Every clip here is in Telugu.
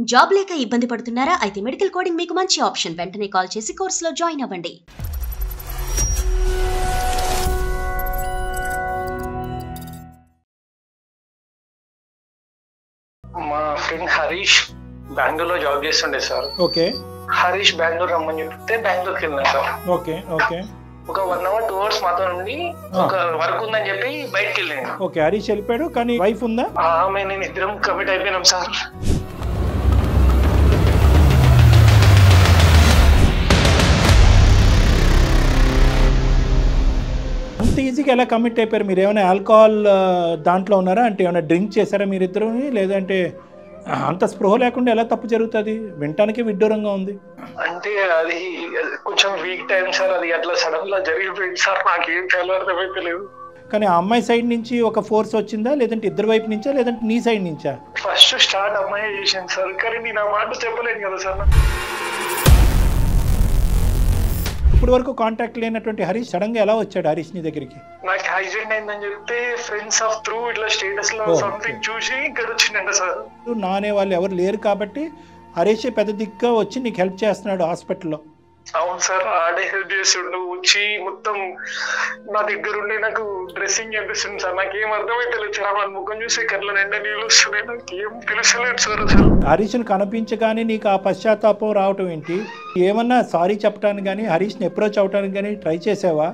జాబ్ లేక ఇబ్బంది పడుతున్నారా? అయితే మెడికల్ కోడింగ్ మీకు మంచి ఆప్షన్. వెంటనే కాల్ చేసి కోర్సులో జాయిన్ అవ్వండి. మా ఫ్రెండ్ హరీష్ బెంగళూరులో జాబ్ చేస్తుండే సార్. ఓకే. హరీష్ బెంగళూరు రమ్మని చెప్తే బెంగళూరుకి వెళ్ళినా సార్. Okay okay. ఒక 1 hour 2 hours మాతో నుండి ఒక వర్క్ ఉందని చెప్పి బయటకు వెళ్ళాను. ఓకే, హరీష్ వెళ్ళిపోయాడు, కానీ వైఫ్ ఉందా? ఆమె నేను ఇద్దరం కమిట్ అయిపోయినాం సార్. అంత ఈజీగా ఎలా కమిట్ అయిపోయారు? మీరు ఏమైనా ఆల్కహాల్ దాంట్లో ఉన్నారా? అంటే ఏమైనా డ్రింక్ చేశారా మీరిద్దరు? లేదంటే అంత స్పృహ లేకుండా ఎలా తప్పు జరుగుతుంది? వినటానికి విడ్డూరంగా ఉంది. అంటే అది కొంచెం వీక్ టైం సార్. అది అట్లా సడన్ గా జరిగిపోయింది సార్. నాకేం చాలా అర్థమైపోలేదు. కానీ ఆ అమ్మాయి సైడ్ నుంచి ఒక ఫోర్స్ వచ్చిందా, లేదంటే ఇద్దరు వైపు నుంచా, లేదంటే నీ సైడ్ నుంచా? ఫస్ట్ స్టార్ట్ అమ్మాయి చేసింది సార్, కానీ నేను ఆ మాట చెప్పలేను కదా సార్. ఇప్పుడు వరకు కాంటాక్ట్ లేనటువంటి హరీష్ సడన్ గా ఎలా వచ్చాడు హరీష్ నీ దగ్గరికి? నాకు యాక్సిడెంట్ అయిందని చెప్తే ఫ్రెండ్స్ ఆఫ్ త్రూ ఇట్లా స్టేటస్ లో సంథింగ్ చూసి ఇక్కడ వచ్చిందంట సార్. నానే వాళ్ళు ఎవరు లేరు కాబట్టి హరీష్ పెద్ద దిగ్గా వచ్చి నీకు హెల్ప్ చేస్తున్నాడు హాస్పిటల్లో. అవును సార్, ఆడే హెల్ప్ చేస్తుండు. వచ్చి మొత్తం నా దగ్గర ఉండి నాకు డ్రెస్సింగ్ చేపిస్తుంది సార్. నాకేం అర్థమైతలేదు సార్. వాళ్ళ ముఖం చూసి కళ్ళ నిండా నీళ్ళు వస్తున్నాయి. నాకేం తెలుసలేదు సార్ అసలు. హరీష్ని కనిపించగానే నీకు ఆ పశ్చాత్తాపం రావటం ఏంటి? ఏమన్నా సారీ చెప్పడానికి కానీ హరీష్ని అప్రోచ్ అవడానికి కానీ ట్రై చేసావా?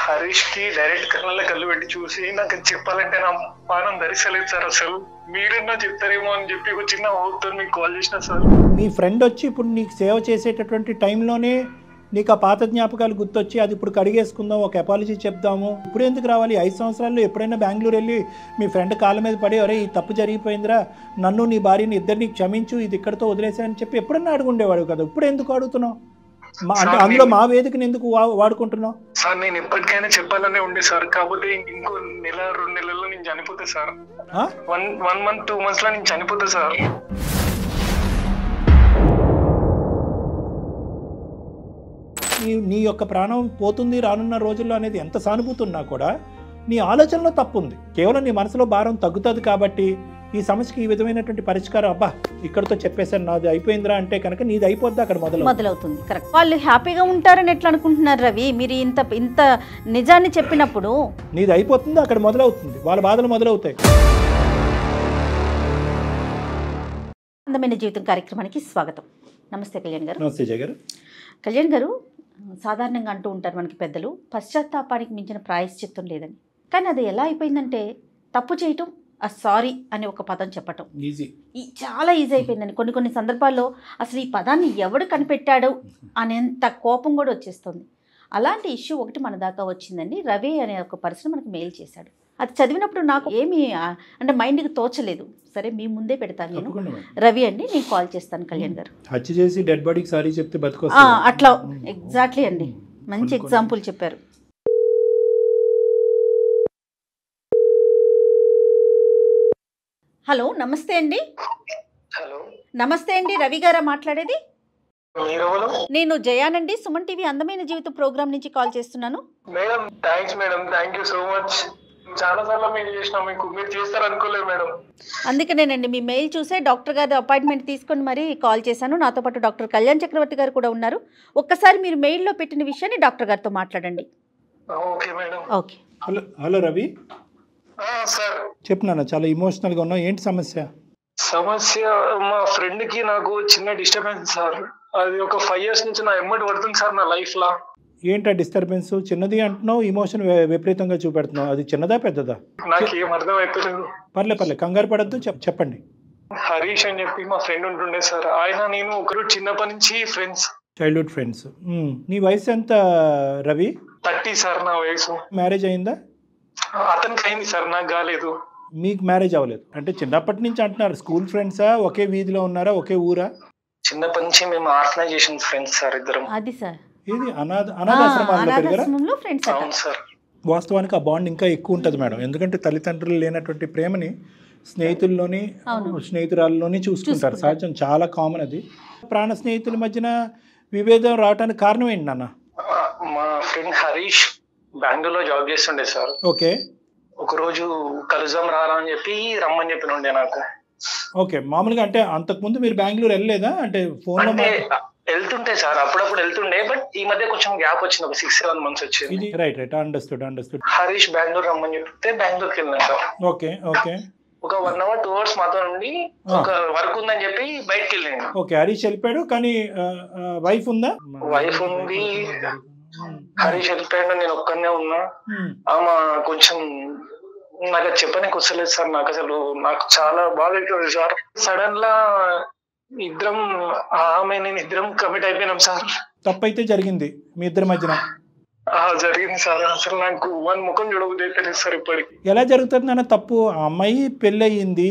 హరీష్ కి డైరెక్ట్ కళ్ళ కళ్ళు పెట్టి చూసి నాకు చెప్పాలంటే నా పానం ధరిస్తలేదు సార్ అసలు. మీరన్నా చెప్తారేమో అని చెప్పి ఒక చిన్న హోప్తో మీకు కాల్ చేసిన సార్. మీ ఫ్రెండ్ వచ్చి ఇప్పుడు నీకు సేవ చేసేటటువంటి టైంలోనే నీకు ఆ పాత జ్ఞాపకాలు గుర్తొచ్చి అది ఇప్పుడు కడిగేసుకుందాం, ఒక అపాలజీ చెప్దాము, ఇప్పుడు ఎందుకు రావాలి? 5 సంవత్సరాల్లో ఎప్పుడైనా బెంగళూరు వెళ్ళి మీ ఫ్రెండ్ కాళ్ళ మీద పడి అరే ఈ తప్పు జరిగిపోయిందిరా, నన్ను నీ భార్యని ఇద్దరిని క్షమించు, ఇది ఇక్కడితో వదిలేసాయని చెప్పి ఎప్పుడన్నా అడుగుండేవాడు కదా. ఇప్పుడు ఎందుకు అడుగుతున్నావు? అంటే అందులో మా వేదికను ఎందుకు వాడుకుంటున్నావు? సార్ నేను ఎప్పటికైనా చెప్పాలనే ఉండే సార్. కాకపోతే ఇంకో 1-2 నెలల్లో నేను చనిపోతా సార్. 1 month 2 months లో నేను చనిపోతా సార్. నీ యొక్క ప్రాణం పోతుంది రానున్న రోజుల్లో అనేది ఎంత సానుభూతి ఉన్నా కూడా నీ ఆలోచనలో తప్పు ఉంది. కేవలం నీ మనసులో భారం తగ్గుతుంది కాబట్టి ఈ సమస్యకి ఈ విధమైనటువంటి పరిష్కారం అబ్బా ఇక్కడతో చెప్పేసాను నాది అయిపోయిందిరా అంటే కనుక నీది అయిపోద్ది అక్కడ మొదలవుతుంది. కరెక్ట్. వాళ్ళు హ్యాపీగా ఉంటారని ఎట్లా అనుకుంటున్నారు రవి? మీరు ఇంత నిజాన్ని చెప్పినప్పుడు నీది అయిపోతుంది అక్కడ మొదలవుతుంది, వాళ్ళ బాధలు మొదలవుతాయి. అందమైన జీవితం కార్యక్రమానికి స్వాగతం. నమస్తే కళ్యాణ్ గారు. నమస్తే జయ గారు. కళ్యాణ్ గారు, సాధారణంగా అంటూ ఉంటారు మనకి పెద్దలు, పశ్చాత్తాపానికి మించిన ప్రాయశ్చిత్తం లేదని. కానీ అది ఎలా అయిపోయిందంటే తప్పు చేయటం, ఆ సారీ అనే ఒక పదం చెప్పటం చాలా ఈజీ అయిపోయిందండి. కొన్ని సందర్భాల్లో అసలు ఈ పదాన్ని ఎవడు కనిపెట్టాడు అనేంత కోపం కూడా వచ్చేస్తుంది. అలాంటి ఇష్యూ ఒకటి మన దాకా వచ్చిందండి. రవి అనే ఒక పర్సన్ మనకి మెయిల్ చేశాడు. అది చదివినప్పుడు నాకు ఏమీ అంటే మైండ్కి తోచలేదు. సరే మీ ముందే పెడతాను నేను. రవి అండి, నేను కాల్ చేస్తాను కళ్యాణ్ గారు. హత్య చేసి డెడ్ బాడీకి సారీ చెప్తే అట్లా ఎగ్జాక్ట్లీ అండి, మంచి ఎగ్జాంపుల్ చెప్పారు. హలో, నమస్తే అండి. హలో, నమస్తే అండి, రవి గారా మాట్లాడేది? నేను జయానండి, సుమన్ టీవీ అందమైన జీవితం ప్రోగ్రామ్ నుంచి కాల్ చేస్తున్నాను. Madam thanks madam, thank you so much. చాలా సార్లు మెయిల్ చేసినా మీకు, మీరు చేస్తారు అనుకోలేదు మేడం. అందుకనేనండి మీ మెయిల్ చూసే డాక్టర్ గారి అపాయింట్మెంట్ తీసుకొని మరీ కాల్ చేశాను. నాతో పాటు డాక్టర్ కళ్యాణ్ చక్రవర్తి గారు కూడా ఉన్నారు. ఒక్కసారి మీరు మెయిల్లో పెట్టిన విషయాన్ని డాక్టర్ గారితో మాట్లాడండి. Okay madam. Okay. Hello Ravi. Sir చెప్పు నాన్న, చాలా ఎమోషనల్గా ఉన్నావు, ఏంటి సమస్య? సమస్య మా ఫ్రెండ్ కి నాకు చిన్న డిస్టర్బెన్స్ సార్. అది ఒక 5 years నుంచి నా ఎమ్మటి పడుతుంది సార్ నా లైఫ్ లా. ఏంటా డిస్టర్బెన్స్? చిన్నది అంటున్నావు, ఇమోషన్ విపరీతంగా చూపెడుతున్నావు. అది చిన్నదా పెద్దదా? నాకేం అర్థం అయిపోలేదు. పర్లే కంగారు పడద్దు, చెప్పండి. హరీష్ అని చెప్పి మా ఫ్రెండ్ ఉంటుండే సార్. ఆయన నేను ఒకరు చిన్నప్పటి నుంచి ఫ్రెండ్స్, చైల్డ్హుడ్ ఫ్రెండ్స్. నీ వయసు ఎంత రవి? 30 సార్ నా వయసు. మ్యారేజ్ అయిందా? అతనికి అయింది సార్, నాకు కాలేదు. మీకు మ్యారేజ్ అవ్వలేదు అంటే చిన్నప్పటి నుంచి అంటున్నారు. స్కూల్ ఫ్రెండ్సా? ఒకే వీధిలో ఉన్నారా? ఒకే ఊరా? చిన్నప్పటి నుంచి మేము ఆర్గనైజేషన్ ఫ్రెండ్స్ సార్ ఇద్దరం. అది సార్, ఇది అనాథాశ్రమాల్లో పెరిగారా? అవును సార్. వాస్తవానికి ఆ బాండ్ ఇంకా ఎక్కువ ఉంటుంది మేడం. ఎందుకంటే తల్లిదండ్రులు లేనటువంటి ప్రేమని స్నేహితుల్లోని స్నేహితురాల్లోని చూసుకుంటారు. సహజం, చాలా కామన్ అది. ప్రాణ స్నేహితుల మధ్యన విభేదం రావడానికి కారణం ఏంటి నాన్న? మా ఫ్రెండ్ హరీష్ బెంగళూరులో జాబ్ చేస్తుండే సార్. ఓకే. ఒక రోజు కలుద్దాం రారా అని చెప్పి రమ్మని చెప్పిన ఉండే నాకు. ఓకే, మామూలుగా అంటే అంతకుముందు మీరు బెంగళూరు వెళ్ళలేదా? అంటే ఫోన్లో అంటే వెళ్తుంటే సార్ అప్పుడప్పుడు వెళ్తుండే, బట్ ఈ మధ్య కొంచెం గ్యాప్ వచ్చింది, ఒక 6-7 months వచ్చింది. ఇది రైట్ అండర్స్టూడ్. హరీష్ బెంగళూరు రమ్మని చెప్తే బెంగళూరుకి వెళ్ళినా సార్. ఓకే ఒక 1 hour 2 hours మాతో నుండి ఒక వర్క్ ఉందని చెప్పి బయటకు వెళ్ళింది. ఓకే, హరీష్ వెళ్ళిపోయాడు, కానీ వైఫ్ ఉందా? వైఫ్ ఉంది, హరీష్ వెళ్ళిపోయాడు, నేను ఒక్కనే ఉన్నా. ఆమె కొంచెం నాకు అది చెప్పడానికి వస్తలేదు సార్. నాకు చాలా బాధ అవుతుంది సార్. సడన్ లా నేను ఇద్దరం కమిట్ అయిపోయినాం సార్. తప్పైతే జరిగింది మీ ఇద్దరి మధ్యన? జరిగింది సార్. అసలు నాకు వన్ ముఖం చూడబోతుంది సార్ ఇప్పటికి. ఎలా జరుగుతుంది నాన్న తప్పు? ఆ అమ్మాయి పెళ్ళయింది,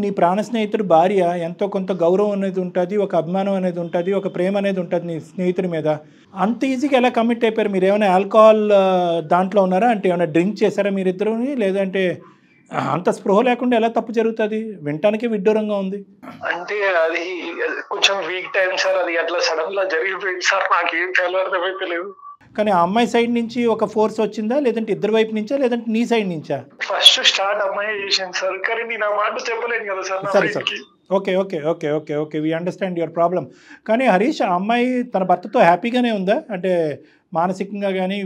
నీ ప్రాణ స్నేహితుడు భార్య, ఎంతో కొంత గౌరవం అనేది ఉంటుంది, ఒక అభిమానం అనేది ఉంటుంది, ఒక ప్రేమ అనేది ఉంటుంది నీ స్నేహితుడి మీద. అంత ఈజీగా ఎలా కమిట్ అయిపోయారు? మీరు ఏమైనా ఆల్కహాల్ దాంట్లో ఉన్నారా? అంటే ఏమైనా డ్రింక్ చేశారా మీరిద్దరు? లేదంటే అంత స్పృహ లేకుండా ఎలా తప్పు జరుగుతుంది? వినటానికి విడ్డూరంగా ఉంది. అంటే అది కొంచెం వీక్ టైం సార్, అది అట్లా సడన్ గా జరిగిపోయింది సార్. నాకేం చాలా అర్థమైతే లేదు. కానీ ఆ అమ్మాయి సైడ్ నుంచి ఒక ఫోర్స్ వచ్చిందా, లేదంటే ఇద్దరు వైపు నుంచా, లేదంటే నీ సైడ్ నుంచా? ఫస్ట్ స్టార్ట్ అమ్మాయి చేసింది సార్, కానీ నేను ఆ మాట చెప్పలేను కదా సార్. సరే okay we understand your problem. కానీ హరీష్, ఆ అమ్మాయి తన భర్తతో హ్యాపీగానే ఉందా? అంటే మానసికంగా కానీ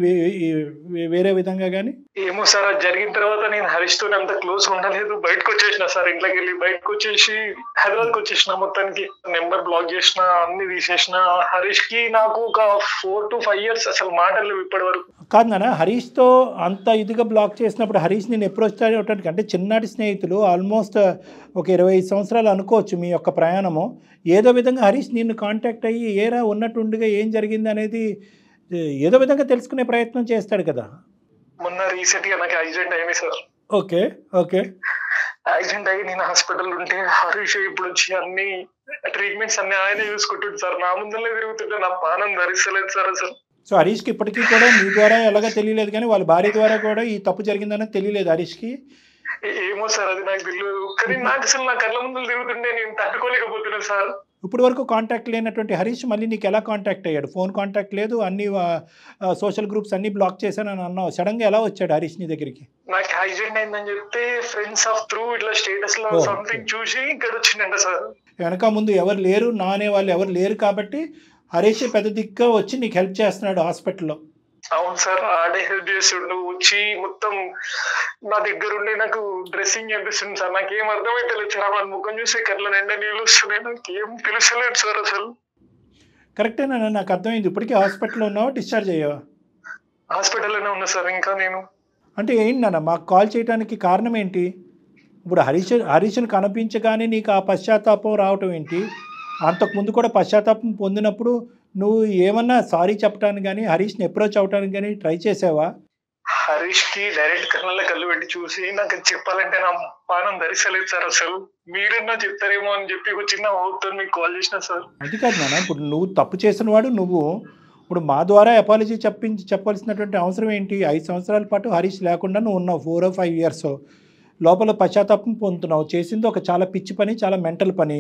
వేరే విధంగా కానీ? ఏమో సార్, అది జరిగిన తర్వాత నేను హరీష్ తో అంత క్లోజ్ ఉండలేదు. బయటకు వచ్చేసిన సార్, ఇంట్లోకి వెళ్ళి బయటకు వచ్చేసి హైదరాబాద్కి వచ్చేసిన. మొత్తానికి నెంబర్ బ్లాక్ చేసిన, అన్ని తీసేసిన. హరీష్ కి నాకు ఒక 4 to 5 years అసలు మాటలు ఇప్పటి వరకు. కాదు నాన్న, హరీష్తో అంత ఇదిగా బ్లాక్ చేసినప్పుడు హరీష్ నేను అప్రోచ్ అవటానికి, అంటే చిన్ననాటి స్నేహితులు, ఆల్మోస్ట్ ఒక 25 సంవత్సరాలు అనుకోవచ్చు మీ యొక్క ప్రయాణము. ఏదో విధంగా హరీష్ నిన్ను కాంటాక్ట్ అయ్యి ఏరా ఉన్నట్టుండిగా ఏం జరిగింది అనేది ఏదో విధంగా తెలుసుకునే ప్రయత్నం చేస్తాడు కదా. మొన్న రీసెంట్ గా నాకు యాక్సిడెంట్ అయింది సార్. ఓకే యాక్సిడెంట్ అయ్యి నేను హాస్పిటల్ ఉంటే హరీష్ ఇప్పుడు వచ్చి అన్ని ట్రీట్మెంట్స్ అన్ని ఆయన చూసుకుంటుంది సార్. నా ముందరనే తిరుగుతుంటే నా పానం ధరిస్తలేదు సార్ అసలు. సో హరీష్కి ఇప్పటికీ కూడా మీ ద్వారా ఎలాగో తెలియలేదు, కానీ వాళ్ళ భార్య ద్వారా కూడా ఈ తప్పు జరిగిందని తెలియలేదు హరీష్కి? ఏమో సార్, అది నాకు తెలియదు. కానీ నాకు అసలు నా కళ్ళ ముందు తిరుగుతుంటే నేను తట్టుకోలేకపోతున్నాను సార్. ఇప్పుడు వరకు కాంటాక్ట్ లేనటువంటి హరీష్ మళ్ళీ నీకు ఎలా కాంటాక్ట్ అయ్యాడు? ఫోన్ కాంటాక్ట్ లేదు, అన్ని సోషల్ గ్రూప్స్ అన్ని బ్లాక్ చేశానని అన్నావు. సడన్ గా ఎలా వచ్చాడు హరీష్ నీ దగ్గరికి? నాకు యాక్సిడెంట్ అయిందని చెప్తే ఫ్రెండ్స్ ఆఫ్ త్రూ ఇట్లా స్టేటస్ లో సంథింగ్ చూసి ఇక్కడ వచ్చిందంట సార్. వెనక ముందు ఎవరు లేరు, నా అనే వాళ్ళు ఎవరు లేరు కాబట్టి హరీష్ పెద్ద దిక్కుగా వచ్చి నీకు హెల్ప్ చేస్తున్నాడు హాస్పిటల్లో. అవును సార్, ఆడే హెల్ప్ చేస్తుండు. వచ్చి మొత్తం నా దగ్గర ఉండి నాకు డ్రెస్సింగ్ చేపిస్తుంది సార్. నాకేం అర్థమైతే లేదు సార్. వాళ్ళ ముఖం చూసే కళ్ళ నిండా నీళ్ళు వస్తున్నాయి. నాకేం తెలుసలేదు సార్ అసలు. కరెక్టేనా? నాకు అర్థమైంది. ఇప్పటికీ హాస్పిటల్లో ఉన్నావా, డిశ్చార్జ్ అయ్యావా? హాస్పిటల్లోనే ఉన్నా సార్ ఇంకా నేను. అంటే ఏంటి నాన్న మాకు కాల్ చేయడానికి కారణం ఏంటి? ఇప్పుడు హరీష్ను కనిపించగానే నీకు ఆ పశ్చాత్తాపం రావటం ఏంటి? అంతకుముందు కూడా పశ్చాత్తాపం పొందినప్పుడు నువ్వు ఏమన్నా సారీ చెప్పడానికి కానీ హరీష్ని అప్రోచ్ అవడానికి కానీ ట్రై చేసావా? హరీష్ కి డైరెక్ట్ కళ్ళు పెట్టి చూసి నాకు చెప్పాలంటే నా పానం ధరిస్తలేదు సార్ అసలు. మీరన్నా చెప్తారేమో అని చెప్పి ఒక చిన్న హోప్తో మీకు కాల్ చేసిన సార్. అది కాదు నాన్న, ఇప్పుడు నువ్వు తప్పు చేసిన వాడు నువ్వు. ఇప్పుడు మా ద్వారా అపాలజీ చెప్పాల్సినటువంటి అవసరం ఏంటి? 5 సంవత్సరాల పాటు హరీష్ లేకుండా నువ్వు ఉన్నావు, 4 or 5 years. లోపల పశ్చాత్తాపం పొందుతున్నావు. చేసింది ఒక చాలా పిచ్చి పని, చాలా మెంటల్ పని.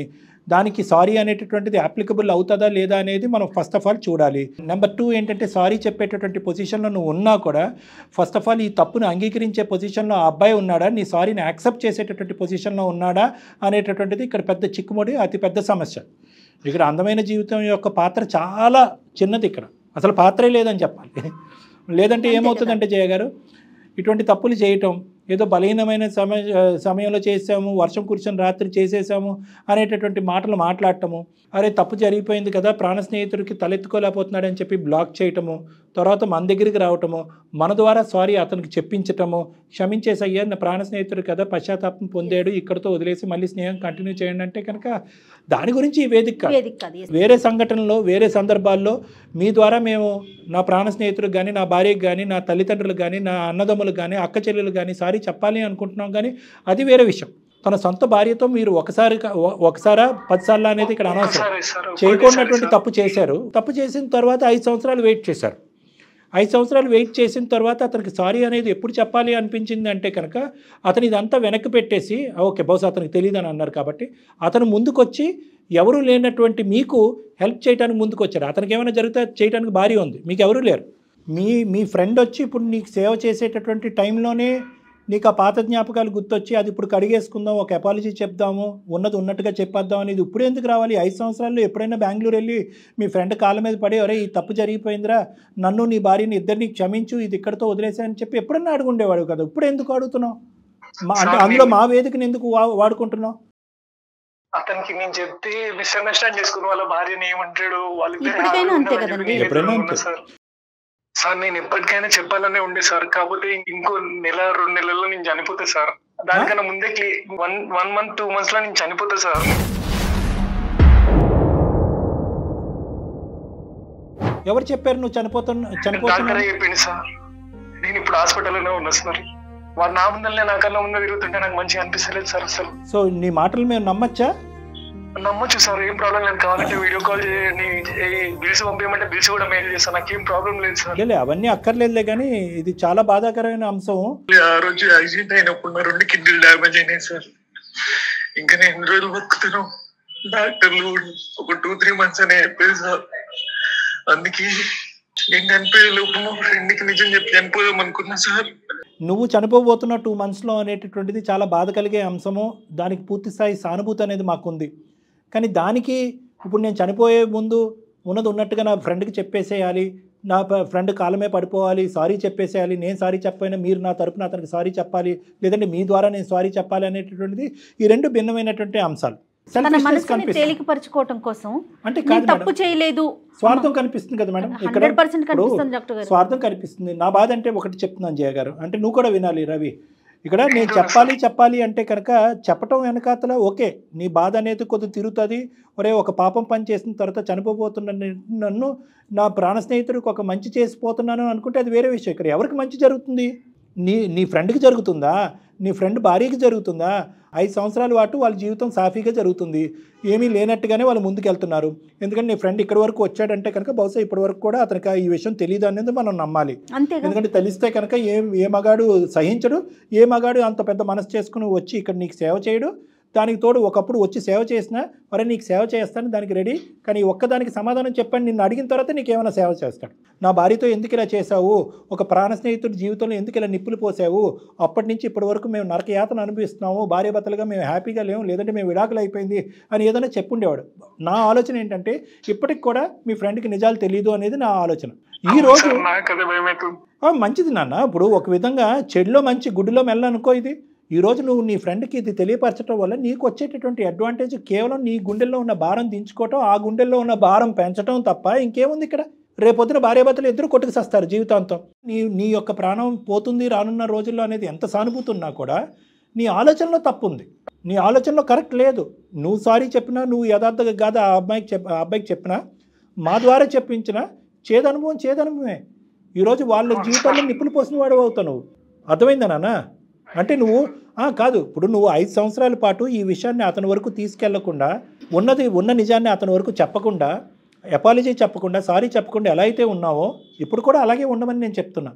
దానికి సారీ అనేటటువంటిది అప్లికబుల్ అవుతుందా లేదా అనేది మనం ఫస్ట్ ఆఫ్ ఆల్ చూడాలి. నెంబర్ 2 ఏంటంటే, సారీ చెప్పేటటువంటి పొజిషన్లో నువ్వు ఉన్నా కూడా ఫస్ట్ ఆఫ్ ఆల్ ఈ తప్పును అంగీకరించే పొజిషన్లో ఆ అబ్బాయి ఉన్నాడా, నీ సారీని యాక్సెప్ట్ చేసేటటువంటి పొజిషన్లో ఉన్నాడా అనేటటువంటిది ఇక్కడ పెద్ద చిక్కుముడి, అతి పెద్ద సమస్య. ఇక్కడ అందమైన జీవితం యొక్క పాత్ర చాలా చిన్నది. ఇక్కడ అసలు పాత్రే లేదని చెప్పాలి. లేదంటే ఏమవుతుందంటే జయ గారు, ఇటువంటి తప్పులు చేయటం, ఏదో బలహీనమైన సమయంలో చేసాము, వర్షం కూర్చొని రాత్రి చేసేసాము అనేటటువంటి మాటలు మాట్లాడటము, అరే తప్పు జరిగిపోయింది కదా, ప్రాణ స్నేహితుడికి తలెత్తుకోలేకపోతున్నాడని చెప్పి బ్లాక్ చేయటము, తర్వాత మన దగ్గరికి రావటము, మన ద్వారా సారీ అతనికి చెప్పించటము, క్షమించేసయ్యా నా ప్రాణ స్నేహితుడు కదా, పశ్చాత్తాపం పొందాడు, ఇక్కడితో వదిలేసి మళ్ళీ స్నేహం కంటిన్యూ చేయండి అంటే కనుక దాని గురించి ఈ వేదిక వేరే సంఘటనలో, వేరే సందర్భాల్లో మీ ద్వారా మేము నా ప్రాణ స్నేహితుడికి కానీ, నా భార్యకి కానీ, నా తల్లిదండ్రులకు కానీ, నా అన్నదమ్ములకు కానీ, అక్క చెల్లెలకు కానీ సారీ చెప్పాలి అనుకుంటున్నాం. కానీ అది వేరే విషయం. తన సొంత భార్యతో మీరు ఒకసారా 10 సార్లు అనేది ఇక్కడ అనవసరం. చేయకూడనటువంటి తప్పు చేశారు. తప్పు చేసిన తర్వాత 5 సంవత్సరాలు వెయిట్ చేశారు. 5 సంవత్సరాలు వెయిట్ చేసిన తర్వాత అతనికి సారీ అనేది ఎప్పుడు చెప్పాలి అనిపించింది అంటే కనుక అతను ఇదంతా వెనక్కి పెట్టేసి, ఓకే బహుశా అతనికి తెలియదని అన్నారు కాబట్టి అతను ముందుకొచ్చి ఎవరూ లేనటువంటి మీకు హెల్ప్ చేయడానికి ముందుకు వచ్చారు. అతనికి ఏమైనా జరిగితే చేయడానికి భార్య ఉంది, మీకు ఎవరూ లేరు. మీ ఫ్రెండ్ వచ్చి ఇప్పుడు నీకు సేవ చేసేటటువంటి టైంలోనే నీకు ఆ పాత జ్ఞాపకాలు గుర్తొచ్చి అది ఇప్పుడు కడిగేసుకుందాం, ఒక అపాలజీ చెప్దాము, ఉన్నది ఉన్నట్టుగా చెప్పేద్దాం అనేది ఇప్పుడు ఎందుకు రావాలి? 5 సంవత్సరాల్లో ఎప్పుడైనా బెంగళూరు వెళ్ళి మీ ఫ్రెండ్ కాళ్ళ మీద పడి ఒరే ఈ తప్పు జరిగిపోయిందిరా, నన్ను నీ భార్యని ఇద్దరిని క్షమించు, ఇది ఇక్కడితో వదిలేసాయని చెప్పి ఎప్పుడన్నా అడుగుండేవాడు కదా, ఇప్పుడు ఎందుకు అడుగుతున్నావు? అంటే అందులో మా వేదికను ఎందుకు వాడుకుంటున్నావు? అతనికి నేను చెప్తే మిస్అండర్స్టాండ్ చేసుకుని వాళ్ళ భార్యని ఏమంటాడు, ఇప్పటికైనా అంతే కదండి. ఎప్పుడైనా అంతే. సార్ నేను ఎప్పటికైనా చెప్పాలనే ఉండే సార్, కాకపోతే ఇంకో నెల 2 నెలల్లో నేను చనిపోతా సార్. దానికన్నా ముందే 1 month 2 months లో నేను చనిపోతా సార్. ఎవరు చెప్పారు నువ్వు డాక్టర్ చెప్పింది సార్. నేను ఇప్పుడు హాస్పిటల్లోనే ఉన్నా సార్. వాడు నా ముందరనే నాకన్నా ముందు తిరుగుతుంటే నాకు మంచిగా అనిపిస్తలేదు సార్ అసలు. సో నీ మాటలు మేము నమ్మచ్చా? నమ్మొచ్చు సార్, ఏం ప్రాబ్లం లేదు. కావాలంటే వీడియో కాల్ చేయండి, బిల్స్ పంపించమంటే బిల్స్ కూడా మెయిల్ చేస్తాను, నాకేం ప్రాబ్లం లేదు సార్. అవన్నీ అక్కర్లేదులే, కానీ ఇది చాలా బాధాకరమైన అంశం. ఆ రోజు యాక్సిడెంట్ అయినప్పుడు నా 2 కిడ్నీలు డ్యామేజ్ అయినాయి సార్. ఇంకా నేను ఎన్ని రోజులు బతుకుతాను? డాక్టర్లు ఒక 2-3 months అనే చెప్పేది సార్. అందుకే నేను చనిపోయే లోపు మా ఫ్రెండ్కి నిజం చెప్పి చనిపోదాం అనుకున్నా సార్. నువ్వు చనిపోబోతున్న 2 monthsలో అనేటటువంటిది చాలా బాధ కలిగే అంశము. దానికి పూర్తి స్థాయి సానుభూతి అనేది మాకుంది. కానీ దానికి ఇప్పుడు నేను చనిపోయే ముందు ఉన్నది ఉన్నట్టుగా నా ఫ్రెండ్కి చెప్పేసేయాలి, నా ఫ్రెండ్ కాలమే పడిపోవాలి, సారీ చెప్పేసేయాలి, నేను సారీ చెప్పైనా మీరు నా తరపున అతనికి సారీ చెప్పాలి, లేదంటే మీ ద్వారా నేను సారీ చెప్పాలి అనేటటువంటిది ఈ 2 భిన్నమైనటువంటి అంశాలు. తేలికపరచుకోవటం కోసం అంటే తప్పు చేయలేదు, స్వార్థం కనిపిస్తుంది కదా మేడం. ఇక్కడ స్వార్థం కనిపిస్తుంది. నా బాధ అంటే ఒకటి చెప్తున్నాను జయ గారు, అంటే నువ్వు కూడా వినాలి రవి. ఇక్కడ నేను చెప్పాలి అంటే కనుక చెప్పటం వెనకాతల ఓకే, నీ బాధ అనేది కొద్దిగా తిరుగుతుంది. ఒరే ఒక పాపం పని చేసిన తర్వాత చనిపోతున్న నన్ను నా ప్రాణ స్నేహితుడికి ఒక మంచి చేసిపోతున్నాను అనుకుంటే అది వేరే విషయం. ఇక్కడ ఎవరికి మంచి జరుగుతుంది? నీ ఫ్రెండ్కి జరుగుతుందా? నీ ఫ్రెండ్ భార్యకి జరుగుతుందా? 5 సంవత్సరాల పాటు వాళ్ళ జీవితం సాఫీగా జరుగుతుంది, ఏమీ లేనట్టుగానే వాళ్ళు ముందుకు వెళ్తున్నారు. ఎందుకంటే నీ ఫ్రెండ్ ఇక్కడి వరకు వచ్చాడంటే కనుక బహుశా ఇప్పటి వరకు కూడా అతనికి ఈ విషయం తెలియదు అనేది మనం నమ్మాలి. ఎందుకంటే తెలిస్తే కనుక ఏ మగాడు సహించడు, ఏ మగాడు అంత పెద్ద మనసు చేసుకుని వచ్చి ఇక్కడ నీకు సేవ చేయడు. దానికి తోడు ఒకప్పుడు వచ్చి సేవ చేసినా మరి నీకు సేవ చేస్తాను దానికి రెడీ, కానీ ఒక్కదానికి సమాధానం చెప్పండి, నిన్ను అడిగిన తర్వాత నీకు ఏమైనా సేవ చేస్తాడు. నా భార్యతో ఎందుకు ఇలా చేశావు, ఒక ప్రాణ స్నేహితుడి జీవితంలో ఎందుకు ఇలా నిప్పులు పోసావు, అప్పటి నుంచి ఇప్పటి వరకు మేము నరకయాతను అనుభవిస్తున్నాము, భార్యాభర్తలుగా మేము హ్యాపీగా లేము, లేదంటే మేము విడాకులు అయిపోయింది అని ఏదైనా చెప్పుండేవాడు. నా ఆలోచన ఏంటంటే ఇప్పటికి కూడా మీ ఫ్రెండ్కి నిజాలు తెలియదు అనేది నా ఆలోచన. ఈ రోజు మంచిది నాన్న, ఇప్పుడు ఒక విధంగా చెడులో మంచి గుడ్డులో మెల్లనుకో. ఇది ఈరోజు నువ్వు నీ ఫ్రెండ్కి ఇది తెలియపరచడం వల్ల నీకు వచ్చేటటువంటి అడ్వాంటేజ్ కేవలం నీ గుండెల్లో ఉన్న భారం దించుకోవటం, ఆ గుండెల్లో ఉన్న భారం పెంచడం తప్ప ఇంకేముంది ఇక్కడ? రేపొద్దున భార్యాభర్తలు ఇద్దరు కొట్టుకు సస్తారు జీవితాంతం. నీ యొక్క ప్రాణం పోతుంది రానున్న రోజుల్లో అనేది ఎంత సానుభూతి ఉన్నా కూడా నీ ఆలోచనలో తప్పు ఉంది, నీ ఆలోచనలో కరెక్ట్ లేదు. నువ్వు సారీ చెప్పినా, నువ్వు యథార్థంగా కాదు ఆ అబ్బాయికి చెప్పినా, మా ద్వారా చెప్పించినా చేదనుభవమే. ఈరోజు వాళ్ళ జీవితాల్లో నిప్పులు పోసిన వాడు అవుతావు నువ్వు. అర్థమైందా నాన్న? అంటే నువ్వు కాదు, ఇప్పుడు నువ్వు 5 సంవత్సరాల పాటు ఈ విషయాన్ని అతని వరకు తీసుకెళ్లకుండా, ఉన్న నిజాన్ని అతని వరకు చెప్పకుండా, అపాలజీ చెప్పకుండా, సారీ చెప్పకుండా ఎలా అయితే ఉన్నావో ఇప్పుడు కూడా అలాగే ఉండమని నేను చెప్తున్నా.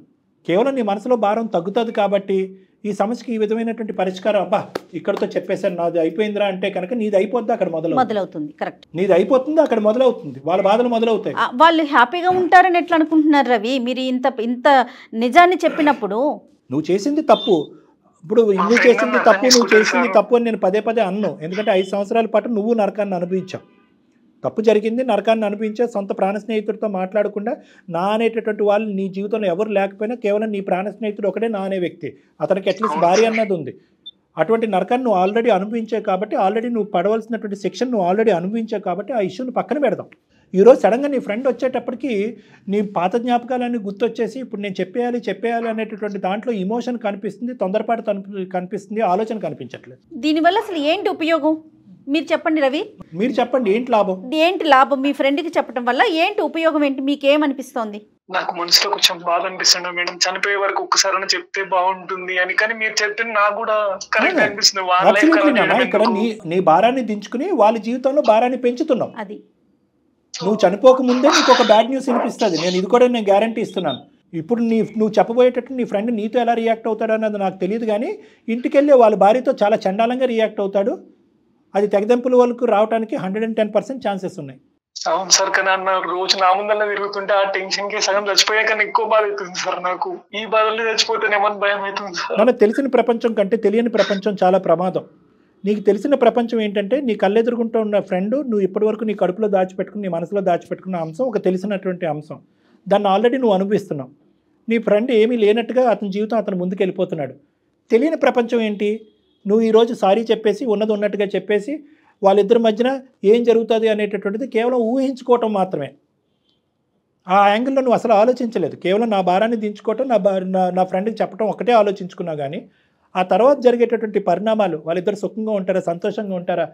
కేవలం నీ మనసులో భారం తగ్గుతుంది కాబట్టి ఈ సమస్యకి ఈ విధమైనటువంటి పరిష్కారం అబ్బా ఇక్కడితో చెప్పేశాను నాది అయిపోయిందిరా అంటే కనుక నీది అయిపోద్ది అక్కడ మొదలవుతుంది. కరెక్ట్, నీది అయిపోతుంది అక్కడ మొదలవుతుంది, వాళ్ళ బాధలు మొదలవుతాయి. వాళ్ళు హ్యాపీగా ఉంటారని ఎట్లా అనుకుంటున్నారు రవి? మీరు ఇంత నిజాన్ని చెప్పినప్పుడు నువ్వు చేసింది తప్పు, ఇప్పుడు నువ్వు చేసింది తప్పు, నువ్వు చేసింది తప్పు అని నేను పదే అన్ను. ఎందుకంటే 5 సంవత్సరాల పాటు నువ్వు నరకాన్ని అనుభవించావు, తప్పు జరిగింది, నరకాన్ని అనుభవించే సొంత ప్రాణ స్నేహితుడితో మాట్లాడకుండా నా అనేటటువంటి వాళ్ళు నీ జీవితంలో ఎవరు లేకపోయినా కేవలం నీ ప్రాణ స్నేహితుడు ఒకటే నా అనే వ్యక్తి, అతనికి అట్లీస్ట్ భార్య అన్నది ఉంది. అటువంటి నరకాన్ని నువ్వు ఆల్రెడీ అనుభవించావు కాబట్టి, ఆల్రెడీ నువ్వు పడవలసినటువంటి శిక్షను నువ్వు ఆల్రెడీ అనుభవించావు కాబట్టి ఆ ఇష్యూని పక్కన పెడదాం. ఈరోజు సడన్గా నీ ఫ్రెండ్ వచ్చేటప్పటికి నీ పాత జ్ఞాపకాలన్నీ గుర్తొచ్చేసి ఇప్పుడు నేను చెప్పేయాలి అనేటటువంటి దాంట్లో ఇమోషన్ కనిపిస్తుంది, తొందరపాటు కనిపిస్తుంది, ఆలోచన కనిపించట్లేదు. దీనివల్ల అసలు ఏంటి ఉపయోగం మీరు చెప్పండి రవి? మీరు చెప్పండి, ఏంటి లాభం మీ ఫ్రెండ్కి చెప్పడం వల్ల? ఏంటి ఉపయోగం, ఏంటి మీకేమనిపిస్తోంది? నాకు మనసులో కొంచెం బాధ అనిపిస్తుంది మేడం, చనిపోయే వరకు ఒక్కసారి చెప్తే బాగుంటుంది అని. కానీ మీరు చెప్తే నాకు కూడా కరెక్ట్ అనిపిస్తుంది. ఇక్కడ నీ భారాన్ని దించుకుని వాళ్ళ జీవితంలో భారాన్ని పెంచుతున్నావు. అది నువ్వు చనిపోక ముందే నీకు ఒక బ్యాడ్ న్యూస్ వినిపిస్తుంది. ఇది కూడా నేను గ్యారంటీ ఇస్తున్నాను. ఇప్పుడు నువ్వు చెప్పబోయేటట్టు నీ ఫ్రెండ్ నీతో ఎలా రియాక్ట్ అవుతాడు అన్నది నాకు తెలియదు, కానీ ఇంటికి వెళ్ళి వాళ్ళ భార్యతో చాలా చండాలంగా రియాక్ట్ అవుతాడు. అది తెగదెంపుల వరకు రావడానికి 110% ఛాన్సెస్ ఉన్నాయి. అవును సార్, కానీ అన్న రోజు నా ముందర తిరుగుతుంటే ఆ టెన్షన్ కి సగం చచ్చిపోయాక ఎక్కువ బాధ అవుతుంది సార్. నాకు ఈ బాధల్లో చచ్చిపోతేనేమని భయం అవుతుంది సార్. మనకు తెలిసిన ప్రపంచం కంటే తెలియని ప్రపంచం చాలా ప్రమాదం. నీకు తెలిసిన ప్రపంచం ఏంటంటే నీ కళ్ళెదురుగుంటూ ఉన్న ఫ్రెండ్ నువ్వు ఇప్పటివరకు నీ కడుపులో దాచిపెట్టుకుని నీ మనసులో దాచిపెట్టుకున్న అంశం ఒక తెలిసినటువంటి అంశం. దాన్ని ఆల్రెడీ నువ్వు అనుభవిస్తున్నావు. నీ ఫ్రెండ్ ఏమీ లేనట్టుగా అతని జీవితం అతను ముందుకు వెళ్ళిపోతున్నాడు. తెలియని ప్రపంచం ఏంటి? నువ్వు ఈరోజు సారీ చెప్పేసి ఉన్నది ఉన్నట్టుగా చెప్పేసి వాళ్ళిద్దరి మధ్యన ఏం జరుగుతుంది అనేటటువంటిది కేవలం ఊహించుకోవటం మాత్రమే. ఆ యాంగిల్లో నువ్వు అసలు ఆలోచించలేదు. కేవలం నా భారాన్ని దించుకోవటం, నా ఫ్రెండ్కి చెప్పడం ఒకటే ఆలోచించుకున్నావు. కానీ ఆ తర్వాత జరిగేటటువంటి పరిణామాలు, వాళ్ళిద్దరు సుఖంగా ఉంటారా, సంతోషంగా ఉంటారా,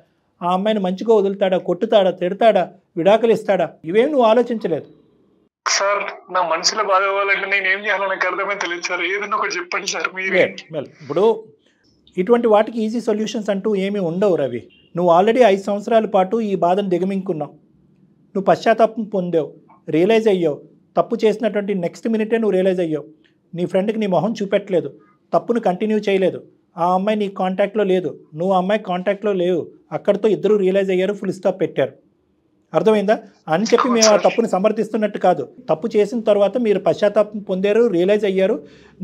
ఆ అమ్మాయిని మంచిగా వదులుతాడా, కొట్టుతాడా, తిడతాడా, విడాకులు ఇస్తాడా, ఇవేం నువ్వు ఆలోచించలేదు. సార్ నా మనసులో బాగా అవ్వాలంటే నేను ఏం చేయాలో నాకు అర్థమే తెలియదు సార్. ఏదన్నా ఒకటి చెప్పండి సార్ మీరే. ఇప్పుడు ఇటువంటి వాటికి ఈజీ సొల్యూషన్స్ అంటూ ఏమీ ఉండవు రవి. నువ్వు ఆల్రెడీ 5 సంవత్సరాల పాటు ఈ బాధను దిగమింగుకున్నావు. నువ్వు పశ్చాత్తాపం పొందావు, రియలైజ్ అయ్యావు. తప్పు చేసినటువంటి నెక్స్ట్ మినిటే నువ్వు రియలైజ్ అయ్యావు. నీ ఫ్రెండ్కి నీ మొహం చూపెట్టలేదు, తప్పును కంటిన్యూ చేయలేదు. ఆ అమ్మాయి నీ కాంటాక్ట్లో లేదు, నువ్వు ఆ అమ్మాయి కాంటాక్ట్లో లేవు. అక్కడితో ఇద్దరు రియలైజ్ అయ్యారు, ఫుల్ స్టాప్ పెట్టారు. అర్థమైందా? అని చెప్పి మేము ఆ తప్పుని సమర్థిస్తున్నట్టు కాదు. తప్పు చేసిన తర్వాత మీరు పశ్చాత్తాపం పొందారు, రియలైజ్ అయ్యారు.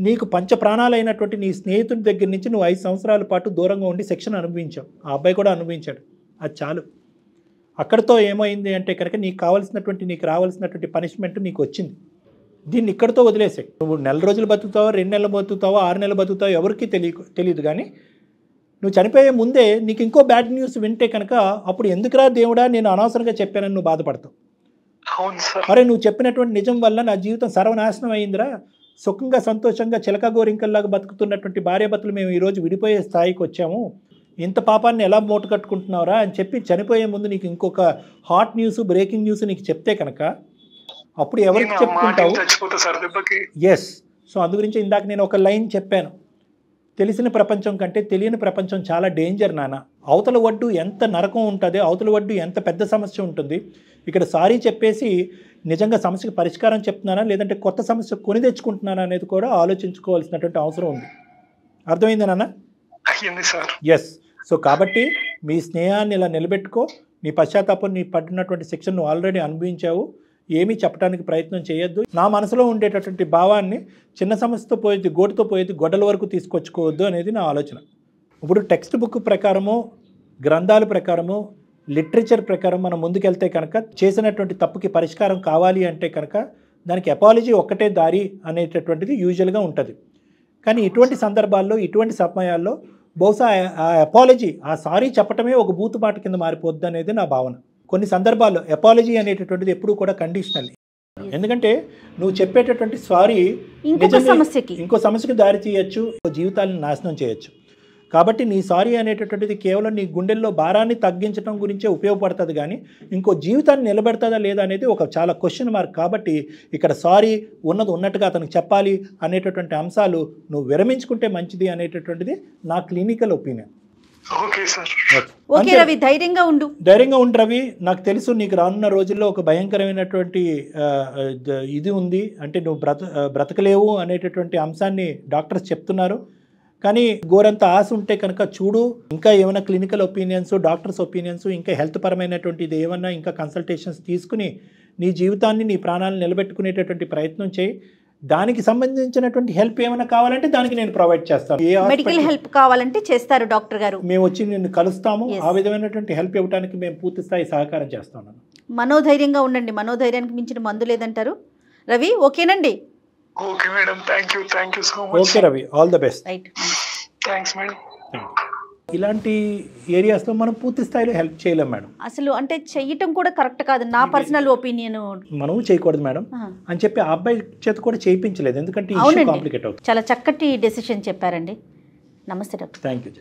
నీకు పంచప్రాణాలైనటువంటి నీ స్నేహితుడి దగ్గర నుంచి నువ్వు 5 సంవత్సరాల పాటు దూరంగా ఉండి శిక్షణ అనుభవించావు. ఆ అబ్బాయి కూడా అనుభవించాడు. అది చాలు. అక్కడితో ఏమైంది అంటే కనుక నీకు రావాల్సినటువంటి పనిష్మెంట్ నీకు వచ్చింది. దీన్ని ఇక్కడితో వదిలేసాయి. నువ్వు 4 రోజులు బతుకుతావో, 2 నెలలు బతుకుతావో, 6 నెలలు బతుకుతావో ఎవరికి తెలియదు. కానీ నువ్వు చనిపోయే ముందే నీకు ఇంకో బ్యాడ్ న్యూస్ వింటే కనుక అప్పుడు ఎందుకురా దేవుడా నేను అనవసరంగా చెప్పానని నువ్వు బాధపడతావు. అరే నువ్వు చెప్పినటువంటి నిజం వల్ల నా జీవితం సర్వనాశనం అయిందిరా, సుఖంగా సంతోషంగా చిలక గోరింకల్లాగా బతుకుతున్నటువంటి భార్యాభర్తలు మేము ఈరోజు విడిపోయే స్థాయికి వచ్చాము, ఇంత పాపాన్ని ఎలా మూట కట్టుకుంటున్నావురా అని చెప్పి చనిపోయే ముందు నీకు ఇంకొక హాట్ న్యూస్, బ్రేకింగ్ న్యూస్ నీకు చెప్తే కనుక అప్పుడు ఎవరికి చెప్పుకుంటావు? ఎస్. సో అందు గురించి ఇందాక నేను ఒక లైన్ చెప్పాను, తెలిసిన ప్రపంచం కంటే తెలియని ప్రపంచం చాలా డేంజర్ నాన్న. అవతల ఒడ్డు ఎంత నరకం ఉంటుంది, అవతల ఒడ్డు ఎంత పెద్ద సమస్య ఉంటుంది. ఇక్కడ సారీ చెప్పేసి నిజంగా సమస్యకు పరిష్కారం చెప్తున్నానా లేదంటే కొత్త సమస్య కొని తెచ్చుకుంటున్నానా అనేది కూడా ఆలోచించుకోవాల్సినటువంటి అవసరం ఉంది. అర్థమైంది నాన్న? ఎస్. సో కాబట్టి మీ స్నేహాన్ని ఇలా నిలబెట్టుకో. నీ పశ్చాత్తాపం, నీ పడినటువంటి శిక్షను నువ్వు ఆల్రెడీ అనుభవించావు. ఏమీ చెప్పడానికి ప్రయత్నం చేయొద్దు. నా మనసులో ఉండేటటువంటి భావాన్ని చిన్న సమస్యతో పోయేది, గోటుతో పోయేది, గొడ్డల వరకు తీసుకొచ్చుకోవద్దు అనేది నా ఆలోచన. ఇప్పుడు టెక్స్ట్ బుక్ ప్రకారము, గ్రంథాల ప్రకారము, లిటరేచర్ ప్రకారం మనం ముందుకెళ్తే కనుక చేసినటువంటి తప్పుకి పరిష్కారం కావాలి అంటే కనుక దానికి అపాలజీ ఒక్కటే దారి అనేటటువంటిది యూజువల్గా ఉంటుంది. కానీ ఇటువంటి సందర్భాల్లో, ఇటువంటి సమయాల్లో బహుశా ఆ అపాలజీ, ఆ సారీ చెప్పటమే ఒక బూతుమాట కింద మారిపోద్ది అనేది నా భావన. కొన్ని సందర్భాల్లో అపాలజీ అనేటటువంటిది ఎప్పుడూ కూడా కండిషనల్. ఎందుకంటే నువ్వు చెప్పేటటువంటి సారీ ఇంకో సమస్యకి దారి తీయచ్చు, జీవితాలను నాశనం చేయొచ్చు. కాబట్టి నీ సారీ అనేటటువంటిది కేవలం నీ గుండెల్లో భారాన్ని తగ్గించడం గురించే ఉపయోగపడుతుంది, కానీ ఇంకో జీవితాన్ని నిలబెడతాదా లేదా అనేది ఒక చాలా క్వశ్చన్ మార్క్. కాబట్టి ఇక్కడ సారీ ఉన్నది ఉన్నట్టుగా అతనికి చెప్పాలి అనేటటువంటి అంశాలు నువ్వు విరమించుకుంటే మంచిది అనేటటువంటిది నా క్లినికల్ ఒపీనియన్. ఓకే రవి, ధైర్యంగా ఉండు రవి. నాకు తెలుసు నీకు రానున్న రోజుల్లో ఒక భయంకరమైనటువంటి ఇది ఉంది, అంటే నువ్వు బ్రతకలేవు అనేటటువంటి అంశాన్ని డాక్టర్స్ చెప్తున్నారు. కానీ గోరంత ఆశ ఉంటే కనుక చూడు, ఇంకా ఏమైనా క్లినికల్ ఒపీనియన్స్, డాక్టర్స్ ఒపీనియన్స్, ఇంకా హెల్త్ పరమైనటువంటిది ఏమన్నా ఇంకా కన్సల్టేషన్స్ తీసుకుని నీ జీవితాన్ని, నీ ప్రాణాలను నిలబెట్టుకునేటటువంటి ప్రయత్నం చేయి. దానికి సంబంధించినటువంటి హెల్ప్ ఏమైనా కావాలంటే దానికి నేను ప్రొవైడ్ చేస్తాను. మెడికల్ హెల్ప్ కావాలంటే చేస్తారు డాక్టర్ గారు, మేము వచ్చి నిన్ను కలుస్తాము. ఆ విధమైనటువంటి హెల్ప్ ఇవ్వడానికి మేము పూర్తి స్థాయి సహకారం చేస్తాను. మనోధైర్యంగా ఉండండి, మనోధైర్యానికి మించిన మందు లేదంటారు. రవి ఓకేనండి? Okay madam, thank you so much. Okay Ravi, all the best. Right, thanks madam. ఇలాంటి ఏరియాస్లో మనం పూర్తి స్థాయిలో హెల్ప్ చేయలేం మేడం. అసలు అంటే చెయ్యటం కూడా కరెక్ట్ కాదు, నా పర్సనల్ ఒపీనియన్. మనం చేయకూడదు మేడం అని చెప్పి ఆ అబ్బాయి చేత కూడా చేయించలేదు, ఎందుకంటే కాంప్లికేట్ అవుతుంది. చాలా చక్కటి డెసిషన్ చెప్పారండి. నమస్తే డాక్టర్. Thank you.